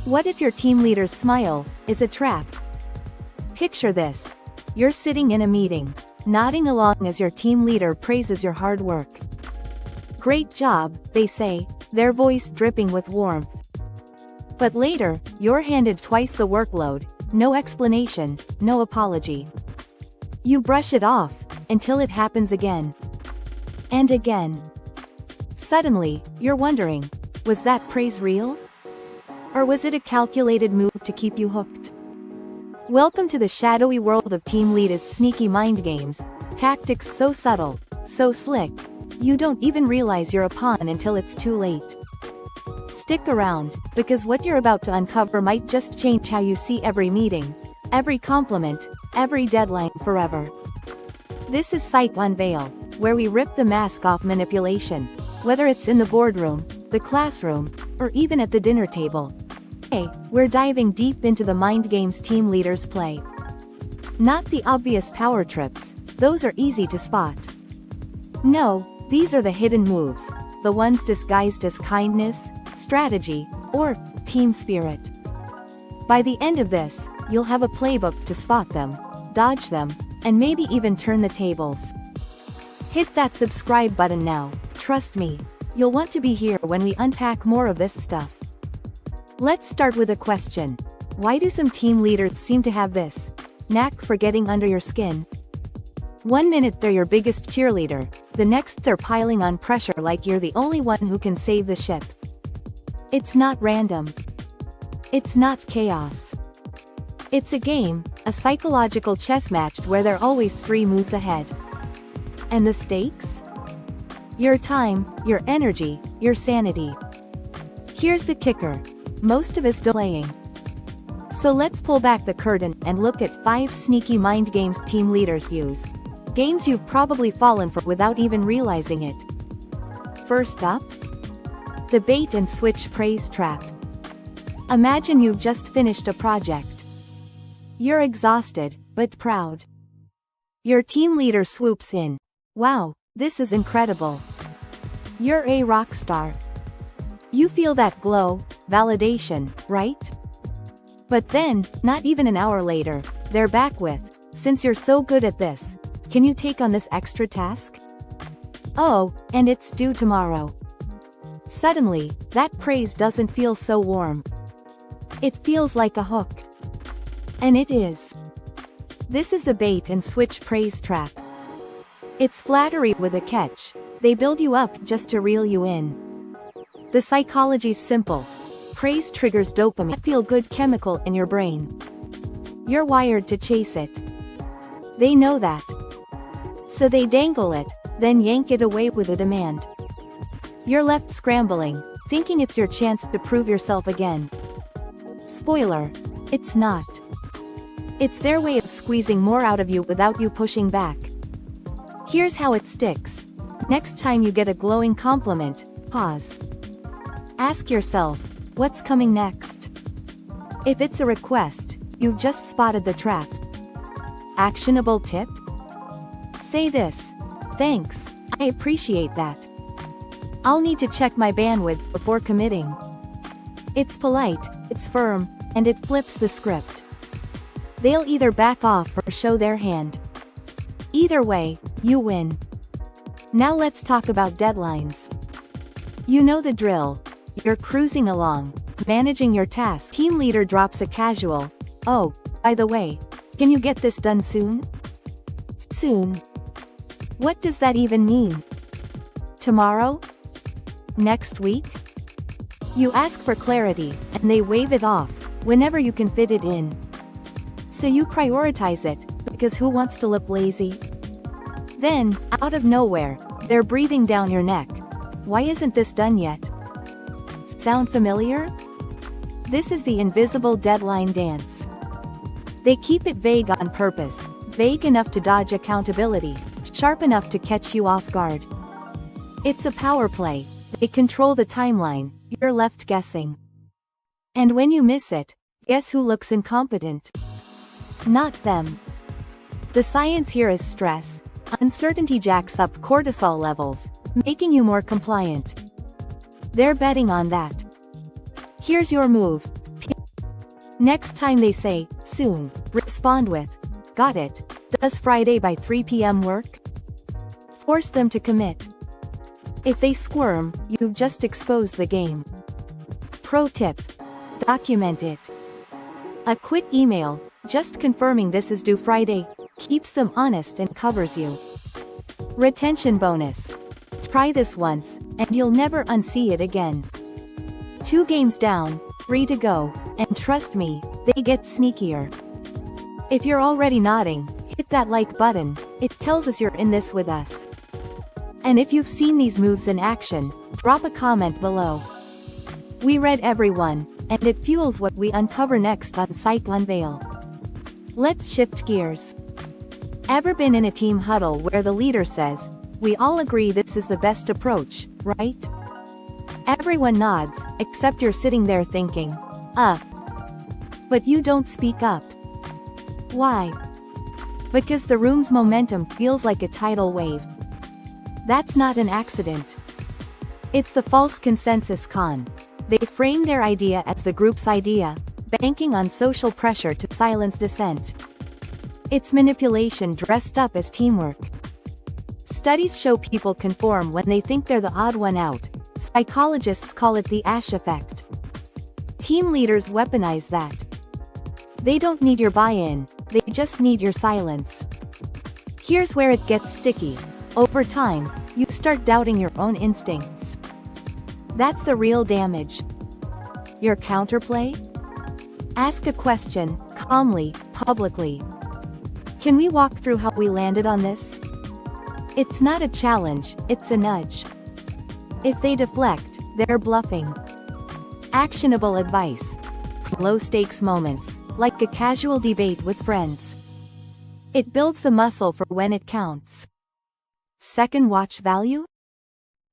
What if your team leader's smile is a trap? Picture this. You're sitting in a meeting, nodding along as your team leader praises your hard work. Great job, they say, their voice dripping with warmth. But later, you're handed twice the workload, no explanation, no apology. You brush it off, until it happens again. And again. Suddenly, you're wondering, was that praise real? Or was it a calculated move to keep you hooked? Welcome to the shadowy world of team leaders' sneaky mind games, tactics so subtle, so slick, you don't even realize you're a pawn until it's too late. Stick around, because what you're about to uncover might just change how you see every meeting, every compliment, every deadline forever. This is Psych Unveil, where we rip the mask off manipulation, whether it's in the boardroom, the classroom, or even at the dinner table. Today, we're diving deep into the mind games team leaders play. Not the obvious power trips, those are easy to spot. No, these are the hidden moves, the ones disguised as kindness, strategy, or team spirit. By the end of this, you'll have a playbook to spot them, dodge them, and maybe even turn the tables. Hit that subscribe button now, trust me, you'll want to be here when we unpack more of this stuff. Let's start with a question. Why do some team leaders seem to have this knack for getting under your skin? One minute they're your biggest cheerleader, the next they're piling on pressure like you're the only one who can save the ship. It's not random. It's not chaos. It's a game, a psychological chess match where they're always 3 moves ahead. And the stakes? Your time, your energy, your sanity. Here's the kicker. Most of us don't playing. So let's pull back the curtain and look at 5 sneaky mind games team leaders use. Games you've probably fallen for without even realizing it. First up, the bait and switch praise trap. Imagine you've just finished a project. You're exhausted, but proud. Your team leader swoops in. Wow, this is incredible. You're a rock star. You feel that glow, validation, right? But then, not even an hour later, they're back with, since you're so good at this, can you take on this extra task? Oh, and it's due tomorrow. Suddenly, that praise doesn't feel so warm. It feels like a hook. And it is. This is the bait and switch praise trap. It's flattery with a catch. They build you up just to reel you in. The psychology's simple. Praise triggers dopamine, a feel-good chemical in your brain. You're wired to chase it. They know that. So they dangle it, then yank it away with a demand. You're left scrambling, thinking it's your chance to prove yourself again. Spoiler, it's not. It's their way of squeezing more out of you without you pushing back. Here's how it sticks. Next time you get a glowing compliment, pause. Ask yourself, what's coming next? If it's a request, you've just spotted the trap. Actionable tip? Say this. Thanks, I appreciate that. I'll need to check my bandwidth before committing. It's polite, it's firm, and it flips the script. They'll either back off or show their hand. Either way, you win. Now let's talk about deadlines. You know the drill. You're cruising along, managing your task. Team leader drops a casual, "Oh, by the way, can you get this done soon?" Soon. What does that even mean? Tomorrow? Next week? You ask for clarity, and they wave it off, whenever you can fit it in. So you prioritize it, because who wants to look lazy? Then, out of nowhere, they're breathing down your neck. Why isn't this done yet? Sound familiar? This is the invisible deadline dance. They keep it vague on purpose, vague enough to dodge accountability, sharp enough to catch you off guard. It's a power play. They control the timeline, you're left guessing. And when you miss it, guess who looks incompetent? Not them. The science here is stress. Uncertainty jacks up cortisol levels, making you more compliant. They're betting on that. Here's your move. Next time they say, soon, respond with, got it. Does Friday by 3 p.m. work? Force them to commit. If they squirm, you've just exposed the game. Pro tip. Document it. A quick email, just confirming this is due Friday, keeps them honest and covers you. Retention bonus. Try this once, and you'll never unsee it again. 2 games down, 3 to go, and trust me, they get sneakier. If you're already nodding, hit that like button, it tells us you're in this with us. And if you've seen these moves in action, drop a comment below. We read every one, and it fuels what we uncover next on Psych Unveil. Let's shift gears. Ever been in a team huddle where the leader says, "We all agree this is the best approach, right?" Everyone nods, except you're sitting there thinking, but you don't speak up. Why? Because the room's momentum feels like a tidal wave. That's not an accident. It's the false consensus con. They frame their idea as the group's idea, banking on social pressure to silence dissent. It's manipulation dressed up as teamwork. Studies show people conform when they think they're the odd one out. Psychologists call it the Ash effect. Team leaders weaponize that. They don't need your buy-in, they just need your silence. Here's where it gets sticky. Over time, you start doubting your own instincts. That's the real damage. Your counterplay? Ask a question, calmly, publicly. Can we walk through how we landed on this? It's not a challenge, it's a nudge. If they deflect, they're bluffing. Actionable advice. Low-stakes moments, like a casual debate with friends. It builds the muscle for when it counts. Second watch value?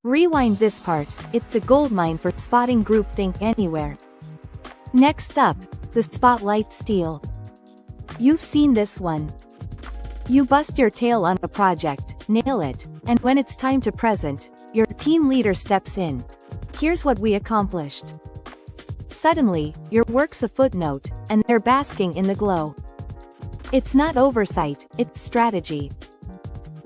Rewind this part, it's a goldmine for spotting groupthink anywhere. Next up, the spotlight steal. You've seen this one. You bust your tail on a project, nail it, and when it's time to present, your team leader steps in. Here's what we accomplished. Suddenly, your work's a footnote, and they're basking in the glow. It's not oversight, it's strategy.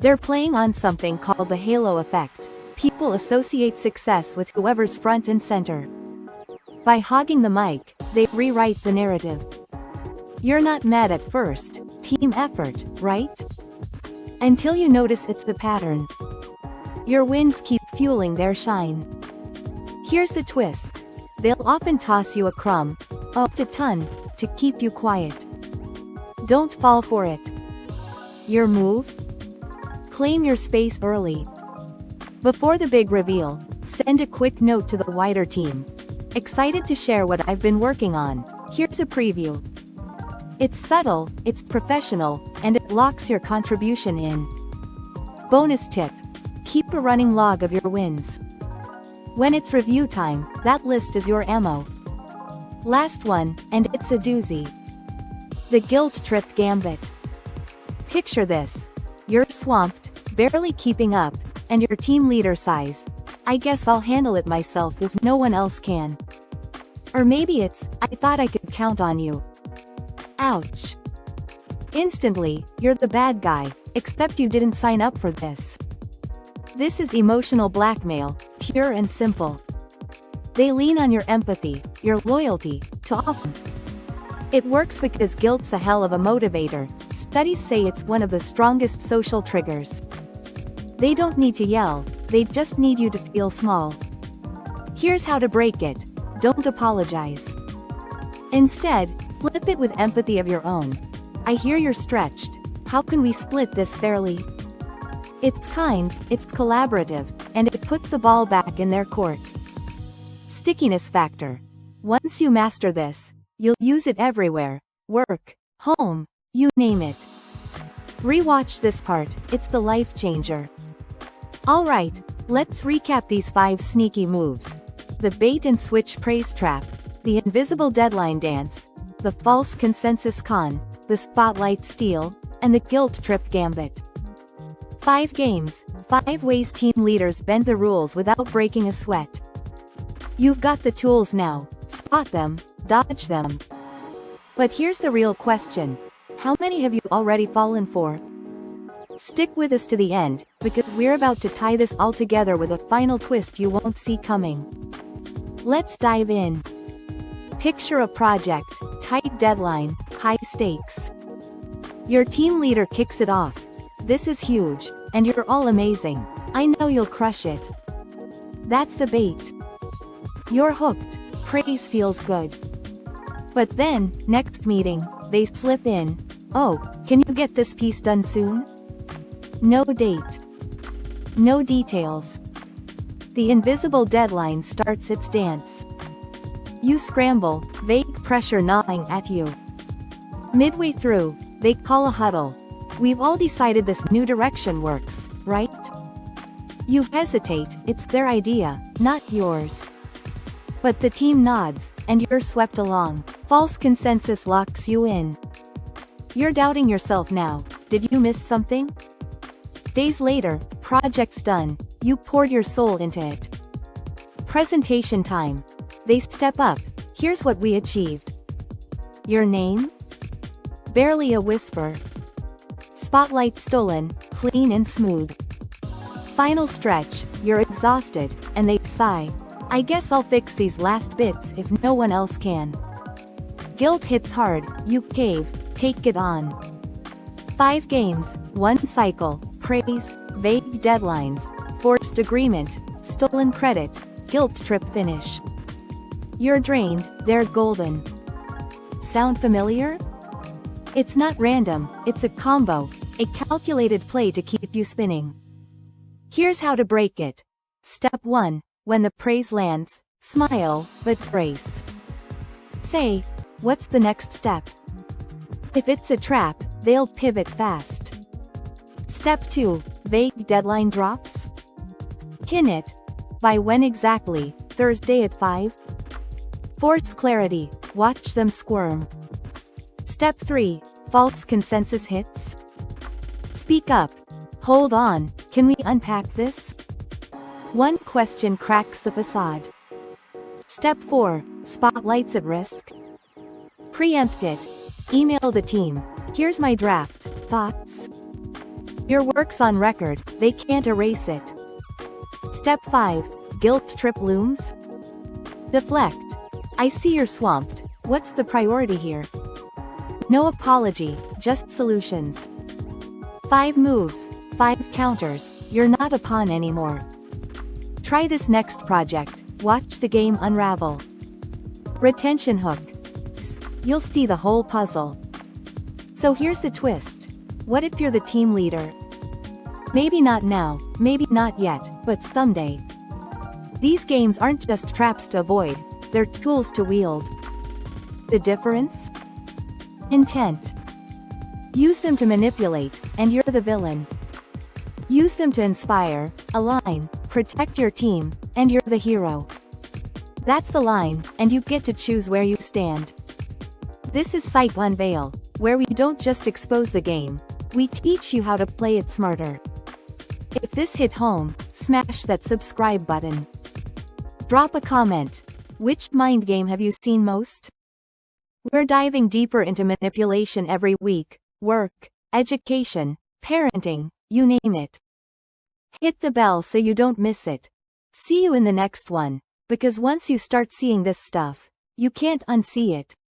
They're playing on something called the halo effect. People associate success with whoever's front and center. By hogging the mic, they rewrite the narrative. You're not mad at first, team effort, right? Until you notice it's the pattern. Your wins keep fueling their shine. Here's the twist. They'll often toss you a crumb, a ton, to keep you quiet. Don't fall for it. Your move? Claim your space early. Before the big reveal, send a quick note to the wider team. Excited to share what I've been working on. Here's a preview. It's subtle, it's professional, and it locks your contribution in. Bonus tip. Keep a running log of your wins. When it's review time, that list is your ammo. Last one, and it's a doozy. The guilt trip gambit. Picture this. You're swamped, barely keeping up, and your team leader sighs, "I guess I'll handle it myself if no one else can." Or maybe it's, "I thought I could count on you." Ouch. Instantly, you're the bad guy, except you didn't sign up for this. This is emotional blackmail, pure and simple. They lean on your empathy, your loyalty, to often. It works because guilt's a hell of a motivator. Studies say it's one of the strongest social triggers. They don't need to yell, they just need you to feel small. Here's how to break it. Don't apologize. Instead, flip it with empathy of your own. "I hear you're stretched. How can we split this fairly?" It's kind, it's collaborative, and it puts the ball back in their court. Stickiness factor. Once you master this, you'll use it everywhere. Work, home, you name it. Rewatch this part, it's the life changer. Alright, let's recap these 5 sneaky moves. The bait and switch praise trap, the invisible deadline dance, the false consensus con, the spotlight steal, and the guilt trip gambit. 5 games, 5 ways team leaders bend the rules without breaking a sweat. You've got the tools now, spot them, dodge them. But here's the real question. How many have you already fallen for? Stick with us to the end, because we're about to tie this all together with a final twist you won't see coming. Let's dive in. Picture a project, tight deadline, high stakes. Your team leader kicks it off. This is huge, and you're all amazing. I know you'll crush it. That's the bait. You're hooked. Praise feels good. But then, next meeting, they slip in. Oh, can you get this piece done soon? No date. No details. The invisible deadline starts its dance. You scramble, vague pressure gnawing at you. Midway through, they call a huddle. We've all decided this new direction works, right? You hesitate, it's their idea, not yours. But the team nods, and you're swept along. False consensus locks you in. You're doubting yourself now. Did you miss something? Days later, project's done. You poured your soul into it. Presentation time. They step up. Here's what we achieved. Your name? Barely a whisper. Spotlight stolen, clean and smooth. Final stretch, you're exhausted, and they sigh. I guess I'll fix these last bits if no one else can. Guilt hits hard, you cave, take it on. 5 games, 1 cycle, praise, vague deadlines, forced agreement, stolen credit, guilt trip finish. You're drained, they're golden. Sound familiar? It's not random, it's a combo, a calculated play to keep you spinning. Here's how to break it. Step 1. When the praise lands, smile, but brace. Say, what's the next step? If it's a trap, they'll pivot fast. Step 2. Vague deadline drops? Pin it. By when exactly? Thursday at 5? Force clarity, watch them squirm. Step 3. False consensus hits? Speak up. Hold on, can we unpack this? One question cracks the facade. Step 4. Spotlight's at risk? Preempt it. Email the team. Here's my draft. Thoughts? Your work's on record, they can't erase it. Step 5. Guilt trip looms? Deflect. I see you're swamped. What's the priority here? No apology, just solutions. 5 moves, 5 counters, you're not a pawn anymore. Try this next project, watch the game unravel. Retention hook. You'll see the whole puzzle. So here's the twist. What if you're the team leader? Maybe not now, maybe not yet, but someday. These games aren't just traps to avoid, they're tools to wield. The difference? Intent. Use them to manipulate, and you're the villain. Use them to inspire, align, protect your team, and you're the hero. That's the line, and you get to choose where you stand. This is Psych Unveil, where we don't just expose the game, we teach you how to play it smarter. If this hit home, smash that subscribe button. Drop a comment. Which mind game have you seen most? We're diving deeper into manipulation every week. Work, education, parenting, you name it. Hit the bell so you don't miss it. See you in the next one, because once you start seeing this stuff, you can't unsee it.